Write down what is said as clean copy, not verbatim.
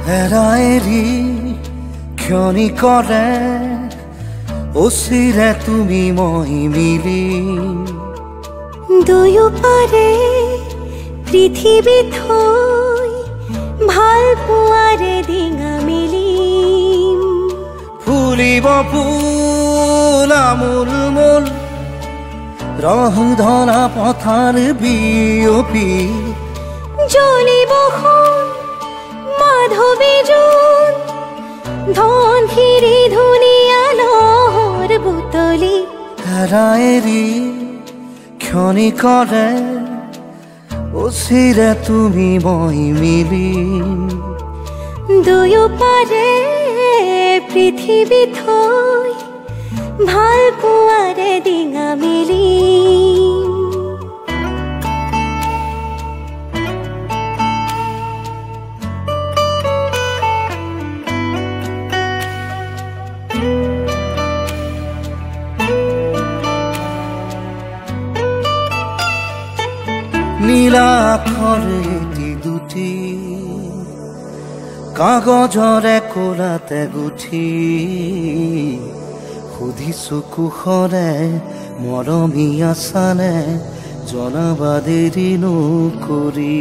এৰি ক্ষণিকৰে অচিৰে তুমি মই মিলি দুয়োপাৰে পৃথিৱী থৈ ভাল পোৱাৰে ডিঙা মেলিম ফুলিব ফুল আমোল মোল ৰহধৰা পথাৰ বিয়পি জ্বলিব মাধৱী জোন ধনশিৰি ধুনীয়া লহৰ বুটলি এৰি ক্ষণিকৰে অচিৰে তুমি মই মিলি দুয়োপাৰে পৃথিৱী থৈ ভাল পোৱাৰে ডিঙা মেলিম নীলা আখৰে এটি দুটি কাগজৰে কোলাতে গুঠি সুধিছো কুশৰে মৰমী আছানে জনাবা দেৰি নকৰি